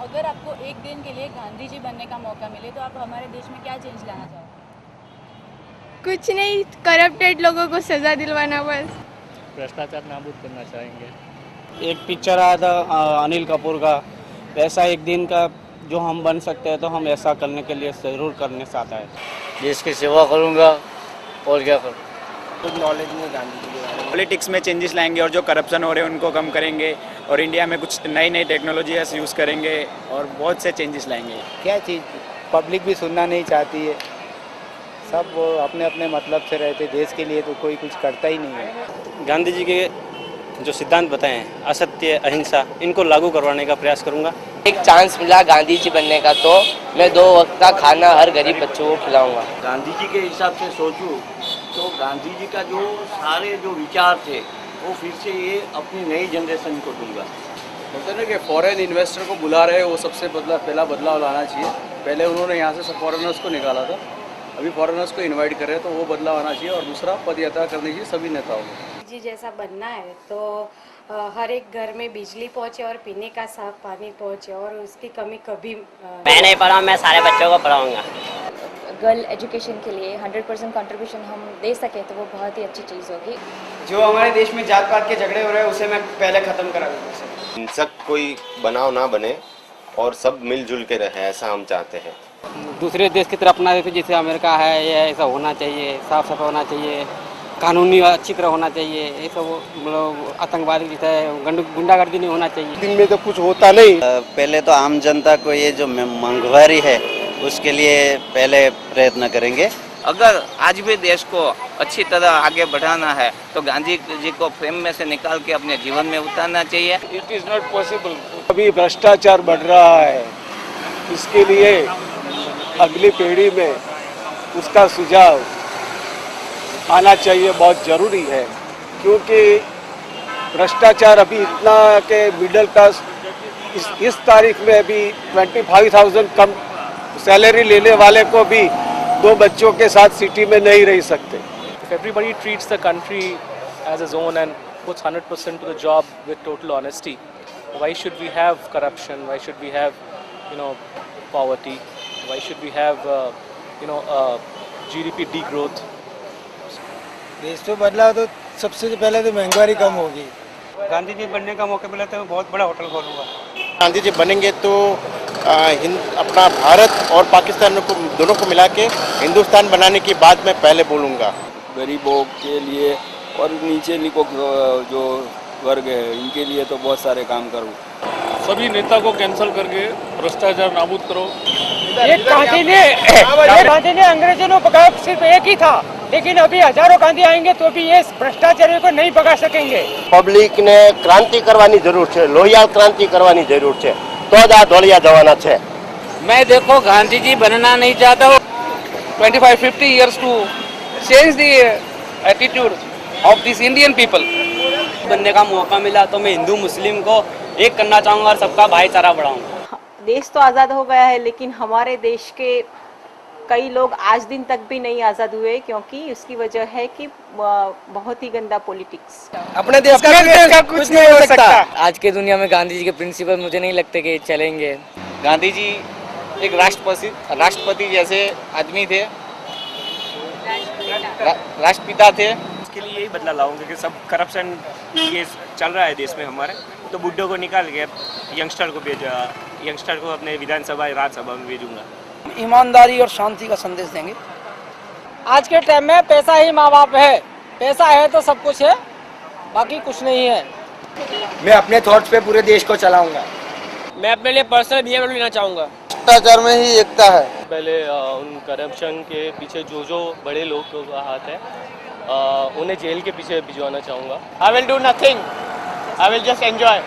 अगर आपको एक दिन के लिए गांधी जी बनने का मौका मिले तो आप हमारे देश में क्या चेंज लाना चाहोगे? कुछ नहीं, करप्टेड लोगों को सजा दिलवाना बस। भ्रष्टाचार नाबूद करना चाहेंगे। एक पिक्चर आया था अनिल कपूर का, वैसा एक दिन का जो हम बन सकते हैं तो हम ऐसा करने के लिए ज़रूर करने चाहता है। देश की सेवा करूँगा और क्या करूँ। कुछ नॉलेज नहीं गांधी जी के बारे में। पॉलिटिक्स में चेंजेस लाएंगे और जो करप्शन हो रहे हैं उनको कम करेंगे और इंडिया में कुछ नई नई टेक्नोलॉजीज यूज़ करेंगे और बहुत से चेंजेस लाएंगे। क्या चीज़ पब्लिक भी सुनना नहीं चाहती है, सब वो अपने अपने मतलब से रहते, देश के लिए तो कोई कुछ करता ही नहीं है। गांधी जी के जो सिद्धांत बताए हैं, असत्य, अहिंसा, इनको लागू करवाने का प्रयास करूंगा। एक चांस मिला गांधी जी बनने का तो मैं 2 वक्त का खाना हर गरीब बच्चों को खिलाऊंगा। गांधी जी के हिसाब से सोचूं तो गांधी जी का जो सारे जो विचार थे वो फिर से ये अपनी नई जनरेशन को दूंगा। बोलते हैं ना कि फॉरेन इन्वेस्टर को बुला रहे हैं, वो सबसे पहला बदलाव लाना चाहिए। पहले उन्होंने यहाँ से सब फॉरेनर्स को निकाला था, अभी फॉरेनर्स को इनवाइट कर रहे हैं, तो वो बदलाव आना चाहिए। और दूसरा, पद यात्रा करनी चाहिए सभी नेताओं को। जी जैसा बनना है तो हर एक घर में बिजली पहुंचे और पीने का साफ पानी पहुंचे और उसकी कमी कभी मैं नहीं पढ़ा, मैं सारे बच्चों को पढ़ाऊंगा। गर्ल एजुकेशन के लिए 100% कंट्रीब्यूशन हम दे सके तो वो बहुत ही अच्छी चीज़ होगी। जो हमारे देश में जात पात के झगड़े हो रहे हैं उसे मैं पहले ख़त्म करा दूँगा। हिंसक कोई बनाव ना बने और सब मिलजुल के रहे, ऐसा हम चाहते हैं। दूसरे देश की तरफ अपना देखो, जैसे अमेरिका है, ये ऐसा होना चाहिए, साफ सफाई होना चाहिए, कानूनी अच्छी तरह होना चाहिए। ये सब मतलब आतंकवादी जैसा गुंडागर्दी नहीं होना चाहिए। दिन में तो कुछ होता नहीं। पहले तो आम जनता को ये जो महंगाई है उसके लिए पहले प्रयत्न करेंगे। अगर आज भी देश को अच्छी तरह आगे बढ़ाना है तो गांधी जी को फ्रेम में से निकाल के अपने जीवन में उतारना चाहिए। It is not possible. अभी भ्रष्टाचार बढ़ रहा है, इसके लिए अगली पीढ़ी में उसका सुझाव आना चाहिए, बहुत ज़रूरी है। क्योंकि भ्रष्टाचार अभी इतना कि मिडिल क्लास इस तारीख में अभी 25,000 कम सैलरी लेने वाले को भी 2 बच्चों के साथ सिटी में नहीं रह सकते। If everybody treats the country as his own and puts 100% to the job with total honesty, why should we have corruption? Why should we have, poverty? Why should we have, GDP degrowth? देश में बदलाव तो सबसे पहले तो महंगाई कम होगी। गांधी जी बनने का मौका मिला तो मैं बहुत बड़ा होटल खोलूँगा। गांधी जी बनेंगे तो अपना भारत और पाकिस्तान को दोनों को मिला के हिंदुस्तान बनाने की बात मैं पहले बोलूँगा। गरीबों के लिए और नीचे निको जो वर्ग है इनके लिए तो बहुत सारे काम करूँ। सभी नेता को कैंसिल करके भ्रष्टाचार नाबूद करो। गांधी ने अंग्रेजों को भगाया सिर्फ एक ही था, लेकिन अभी हजारों गांधी आएंगे तो भी ये भ्रष्टाचारियों को नहीं भगा सकेंगे। पब्लिक ने क्रांति करवानी जरूर है, लोहियाल क्रांति करवानी जरूर है, तो જ આ ધોળિયા જવાના છે। मैं देखो गांधी जी बनना नहीं चाहता हूँ। 25-50 years to change the attitude of these Indian people। बनने का मौका मिला तो मैं हिंदू मुस्लिम को एक करना चाहूँगा और सबका भाईचारा बढ़ाऊँगा। देश तो आज़ाद हो गया है लेकिन हमारे देश के कई लोग आज दिन तक भी नहीं आज़ाद हुए, क्योंकि उसकी वजह है कि बहुत ही गंदा पॉलिटिक्स। अपने देश का कुछ नहीं हो सकता। आज के दुनिया में गांधी जी के प्रिंसिपल मुझे नहीं लगते कि चलेंगे। गांधी जी एक राष्ट्रपति जैसे आदमी थे, राष्ट्रपिता थे। इसके लिए यही बदला लाऊंगा कि सब करप्शन ये चल रहा है देश में हमारे, तो बुड्ढों को निकाल के यंगस्टर को अपने विधानसभा राज्यसभा में भेजूंगा। ईमानदारी और शांति का संदेश देंगे। आज के टाइम में पैसा ही माँ बाप है, पैसा है तो सब कुछ है, बाकी कुछ नहीं है। मैं अपने थॉट्स पे पूरे देश को चलाऊंगा। मैं अपने लिए पर्सनल बीएमडब्ल्यू लेना चाहूँगा। भ्रष्टाचार में ही एकता है। पहले उन करप्शन के पीछे जो बड़े लोग का हाथ है उन्हें जेल के पीछे भिजवाना चाहूँगा। I will do nothing. I will just enjoy.